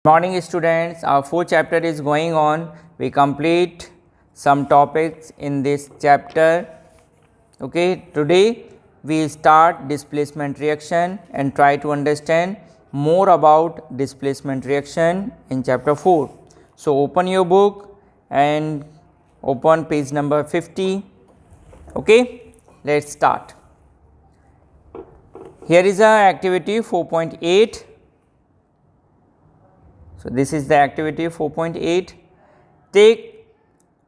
Morning students, our fourth chapter is going on. We complete some topics in this chapter. Okay, today we start displacement reaction and try to understand more about displacement reaction in chapter 4. So open your book and open page number 50. Okay, let's start. Here is our activity 4.8. So this is the activity 4.8. Take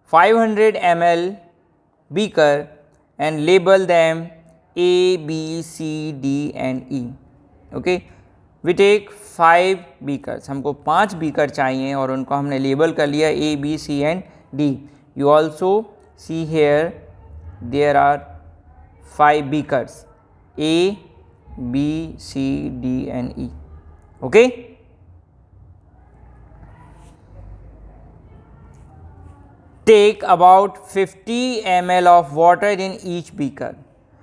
500 ml beaker and label them A, B, C, D and E. Okay, we take 5 beakers. हमको 5 beaker चाहिए और उनको हमने label कर लिया A, B, C and D. You also see here there are 5 beakers A, B, C, D and E. Okay. Take about 50 ml of water in each beaker.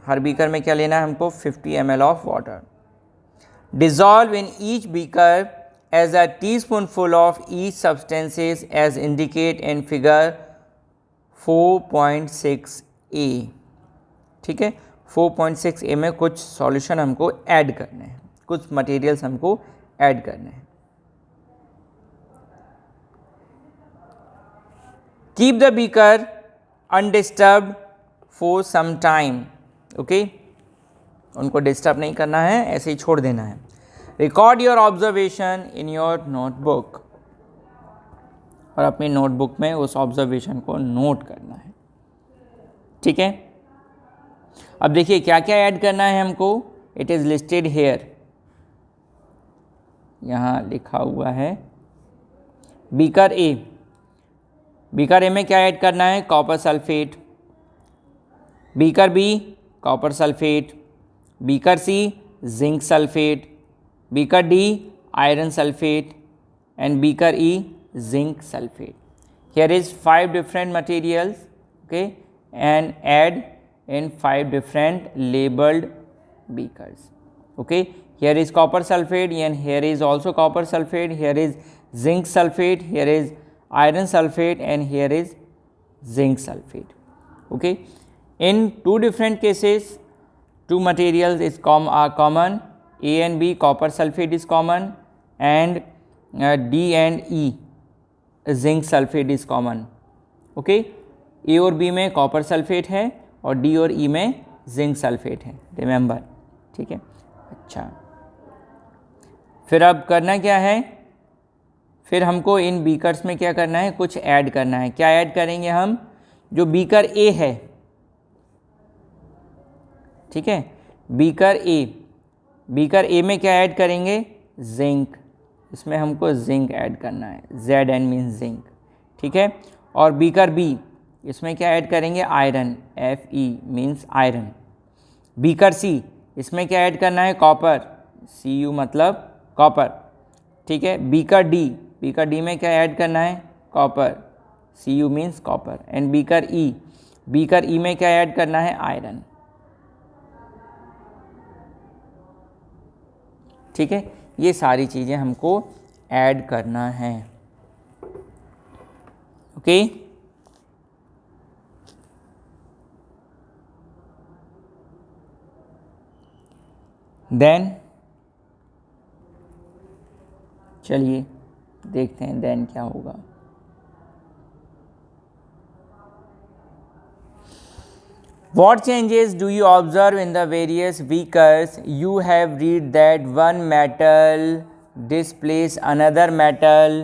Her beaker में क्या लेना है हमको 50 ml of water. Dissolve in each beaker as a teaspoonful of each substances as indicate in figure 4.6a. ठीक है, 4.6a में कुछ solution हमको ऐड करने हैं, कुछ मटेरियल्स हमको ऐड करने हैं. Keep the beaker undisturbed for some time. Okay, उनको डिस्टर्ब नहीं करना है, ऐसे ही छोड़ देना है. Record your observation in your notebook. और अपनी नोटबुक में उस ऑब्जर्वेशन को नोट करना है. ठीक है, अब देखिए क्या क्या ऐड करना है हमको. इट इज़ लिस्टेड हेयर, यहाँ लिखा हुआ है. बीकर ए, बीकर ए में क्या ऐड करना है, copper sulphate. Beaker B copper sulphate, beaker C zinc sulphate, beaker D iron sulphate and beaker E zinc sulphate. Here is 5 different materials. Okay, and add in 5 different labeled beakers. Okay, here is copper sulfate and here is also copper sulfate, here is zinc sulfate, here is iron sulfate and here is zinc sulfate. Okay, in 2 different cases 2 materials is are common. A and B copper sulfate is common and D and E zinc sulfate is common. Okay, A और B में copper sulphate है और D और E में zinc sulphate है, remember. ठीक है, अच्छा, फिर अब करना क्या है, फिर हमको इन बीकर्स में क्या करना है, कुछ ऐड करना है. क्या ऐड करेंगे हम, जो बीकर ए है, ठीक है, बीकर ए, बीकर ए में क्या ऐड करेंगे, जिंक. इसमें हमको जिंक ऐड करना है, Zn मीन्स जिंक. ठीक है, और बीकर बी, इसमें क्या ऐड करेंगे, iron, Fe means iron. Beaker C, इसमें क्या ऐड करना है, कॉपर, Cu मतलब कॉपर. ठीक है, बीकर डी, बीकर डी में क्या ऐड करना है, copper, Cu means copper. And beaker E, beaker E में क्या ऐड करना है, आयरन. ठीक है, ये सारी चीज़ें हमको ऐड करना है. ओके, देन चलिए देखते हैं देन क्या होगा. What changes do you observe in the various beakers? You have read that one metal displaces another metal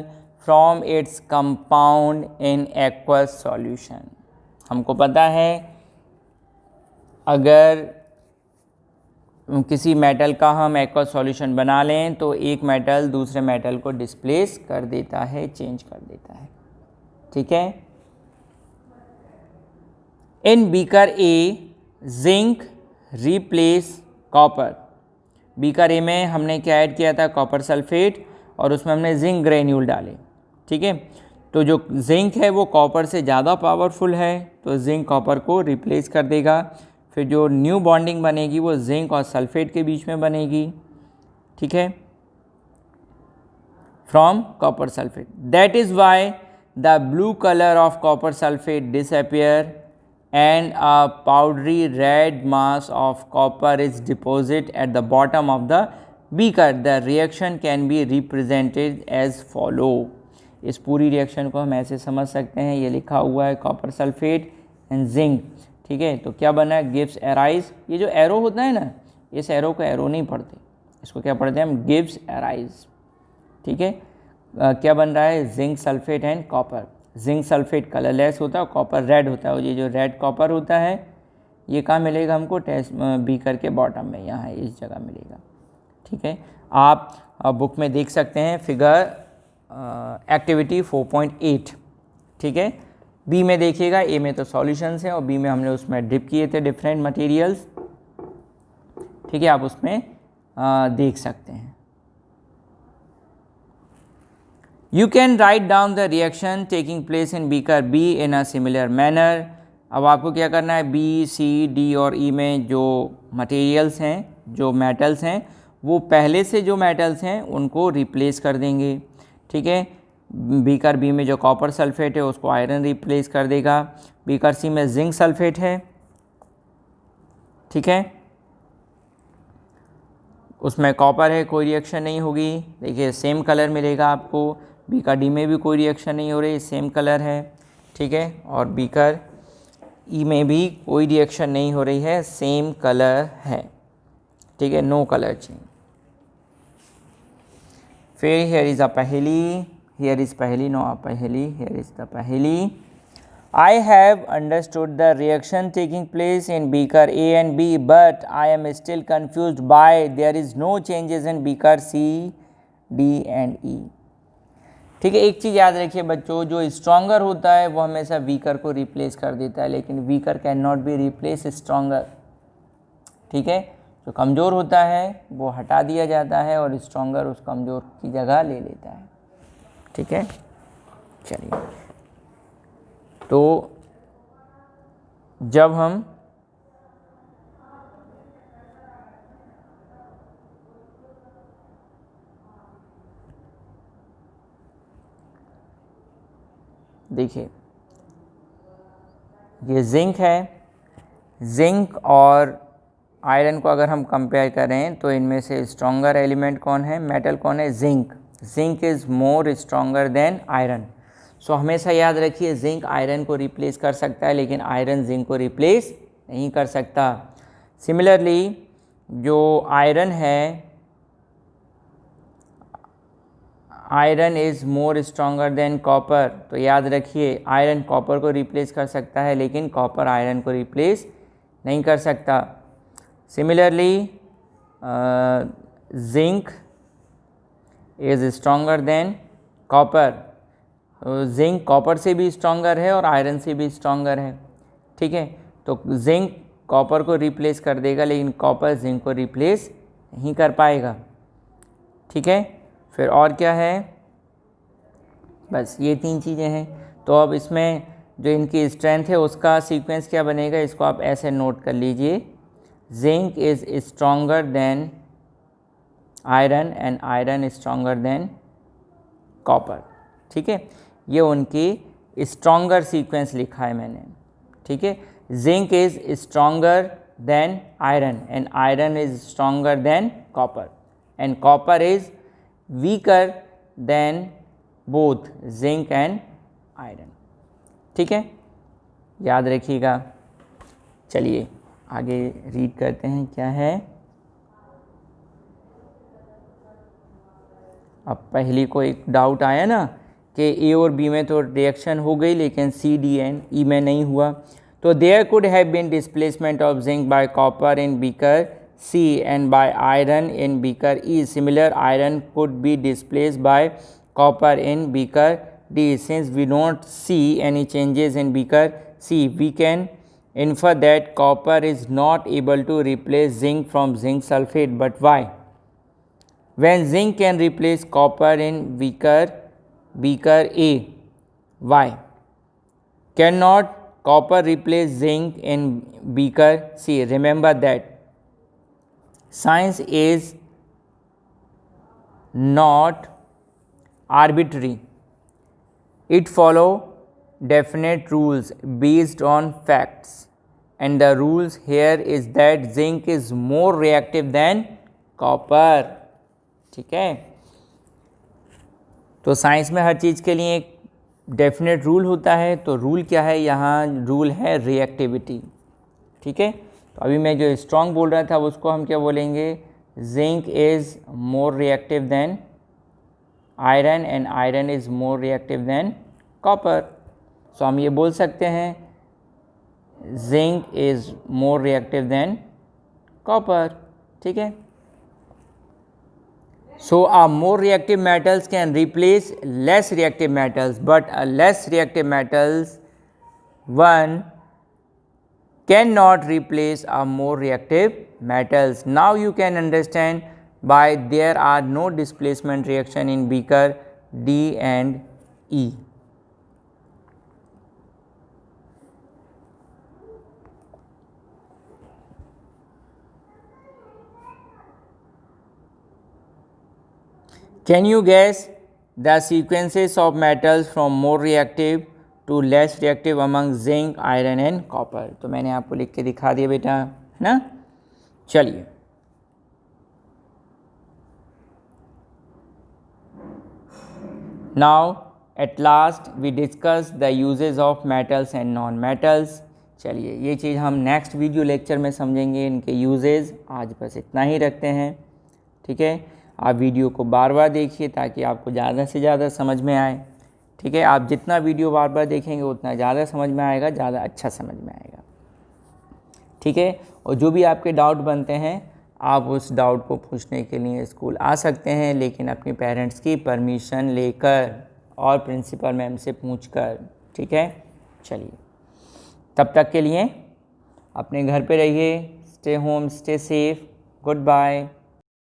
from its compound in aqueous solution. हमको पता है अगर किसी मेटल का हम एक्वस सॉल्यूशन बना लें तो एक मेटल दूसरे मेटल को डिस्प्लेस कर देता है, चेंज कर देता है. ठीक है, इन beaker A zinc replace copper. Beaker A में हमने क्या ऐड किया था, कॉपर सल्फेट, और उसमें हमने जिंक ग्रेन्यूल डाले. ठीक है, तो जो जिंक है वो कॉपर से ज़्यादा पावरफुल है, तो जिंक कॉपर को रिप्लेस कर देगा. फिर जो न्यू बॉन्डिंग बनेगी वो जिंक और सल्फेट के बीच में बनेगी. ठीक है, from copper sulfate. That is why the blue color of copper sulfate disappear and a powdery red mass of copper is deposited at the bottom of the beaker. The reaction can be represented as follow. इस पूरी reaction को हम ऐसे समझ सकते हैं, ये लिखा हुआ है कॉपर सल्फेट एंड जिंक, ठीक है। तो क्या बना है, गिव्स एराइज, ये जो एरो होता है ना, इस एरो को एरो नहीं पढ़ते, इसको क्या पढ़ते हैं हम, गिव्स एराइज, ठीक है। क्या बन रहा है, zinc sulphate and copper. Zinc sulphate colourless होता है, कॉपर रेड होता है, और ये जो रेड कॉपर होता है ये कहाँ मिलेगा हमको, टेस्ट बीकर के बॉटम में, यहाँ इस जगह मिलेगा, ठीक है। आप बुक में देख सकते हैं फिगर एक्टिविटी 4.8, ठीक है। बी में देखिएगा, ए में तो सॉल्यूशंस हैं और बी में हमने उसमें डिप किए थे डिफरेंट मटेरियल्स, ठीक है, आप उसमें देख सकते हैं। You can write down the reaction taking place in beaker B in a similar manner. अब आपको क्या करना है, बी, सी, डी और ई में जो मटेरियल्स हैं, जो मेटल्स हैं, वो पहले से जो मेटल्स हैं उनको रिप्लेस कर देंगे, ठीक है। बीकर बी में जो कॉपर सल्फेट है उसको आयरन रिप्लेस कर देगा, बीकर सी में जिंक सल्फेट है, ठीक है, उसमें कॉपर है, कोई रिएक्शन नहीं होगी, देखिए सेम कलर मिलेगा आपको। बीकर डी में भी कोई रिएक्शन नहीं हो रही, सेम कलर है, ठीक है, और बीकर ई में भी कोई रिएक्शन नहीं हो रही है, सेम कलर है, ठीक है, नो कलर चेंज। फिर हियर इज अ पहेली, हियर इज पहेली, नो अ पहेली, हियर इज द पहेली। I have understood the reaction taking place in beaker A and B, but I am still confused by there is no changes in beaker C, D and E. ठीक है, एक चीज़ याद रखिए बच्चों, जो stronger होता है वो हमेशा वीकर को रिप्लेस कर देता है, लेकिन weaker can not be replace stronger, ठीक है। जो कमज़ोर होता है वो हटा दिया जाता है और स्ट्रॉन्गर उस कमज़ोर की जगह ले लेता है, ठीक है। चलिए, तो जब हम देखिए, ये जिंक है, जिंक और आयरन को अगर हम कंपेयर करें तो इनमें से स्ट्रॉन्गर एलिमेंट कौन है, मेटल कौन है, zinc. Zinc is more stronger than iron. So हमेशा याद रखिए, जिंक आयरन को रिप्लेस कर सकता है, लेकिन आयरन जिंक को रिप्लेस नहीं कर सकता। सिमिलरली जो आयरन है, iron is more stronger than copper, तो याद रखिए आयरन कॉपर को रिप्लेस कर सकता है, लेकिन कॉपर आयरन को रिप्लेस नहीं कर सकता। Similarly zinc is stronger than copper, zinc copper से भी स्ट्रॉन्गर है और आयरन से भी स्ट्रॉन्गर है, ठीक है। तो जिंक कॉपर को रिप्लेस कर देगा, लेकिन कॉपर जिंक को रिप्लेस नहीं कर पाएगा, ठीक है। फिर और क्या है, बस ये तीन चीज़ें हैं। तो अब इसमें जो इनकी स्ट्रेंथ है उसका सीक्वेंस क्या बनेगा, इसको आप ऐसे नोट कर लीजिए, zinc is stronger than iron and iron stronger than copper, ठीक है। ये उनकी स्ट्रॉन्गर सीक्वेंस लिखा है मैंने, ठीक है। Zinc is stronger than iron and iron is stronger than copper and copper is weaker then both zinc and iron, ठीक है, याद रखिएगा। चलिए आगे रीड करते हैं क्या है। अब पहली को एक डाउट आया ना कि ए और बी में तो रिएक्शन हो गई, लेकिन सी, डी एंड ई में नहीं हुआ। तो there could have been displacement of zinc by copper in beaker C and by iron in beaker E. Similar, iron could be displaced by copper in beaker D. Since we don't see any changes in beaker C, we can infer that copper is not able to replace zinc from zinc sulfate. But why? When zinc can replace copper in beaker A, why cannot copper replace zinc in beaker C? Remember that science is not arbitrary. It follow definite rules based on facts, and the rules here is that zinc is more reactive than copper. ठीक है, तो science में हर चीज़ के लिए एक definite rule होता है, तो रूल क्या है यहाँ, रूल है रिएक्टिविटी. ठीक है, तो अभी मैं जो स्ट्रॉन्ग बोल रहा था उसको हम क्या बोलेंगे, zinc is more reactive than iron and iron is more reactive than copper. So हम ये बोल सकते हैं zinc is more reactive than copper. ठीक है, so more reactive metals can replace less reactive metals, but a less reactive metals one cannot replace a more reactive metals. Now you can understand why there are no displacement reaction in beaker D and E. Can you guess the sequences of metals from more reactive to less reactive among zinc, iron and copper? तो मैंने आपको लिख के दिखा दिया बेटा, है ना. चलिए, now at last we discuss the uses of metals and non metals. चलिए, ये चीज़ हम नेक्स्ट वीडियो लेक्चर में समझेंगे, इनके यूजेस. आज बस इतना ही रखते हैं. ठीक है, आप वीडियो को बार बार देखिए ताकि आपको ज़्यादा से ज़्यादा समझ में आए. ठीक है, आप जितना वीडियो बार बार देखेंगे उतना ज़्यादा समझ में आएगा, ज़्यादा अच्छा समझ में आएगा. ठीक है, और जो भी आपके डाउट बनते हैं आप उस डाउट को पूछने के लिए स्कूल आ सकते हैं, लेकिन अपने पेरेंट्स की परमिशन लेकर और प्रिंसिपल मैम से पूछकर. ठीक है, चलिए, तब तक के लिए अपने घर पे रहिए. Stay home, stay safe. Good bye.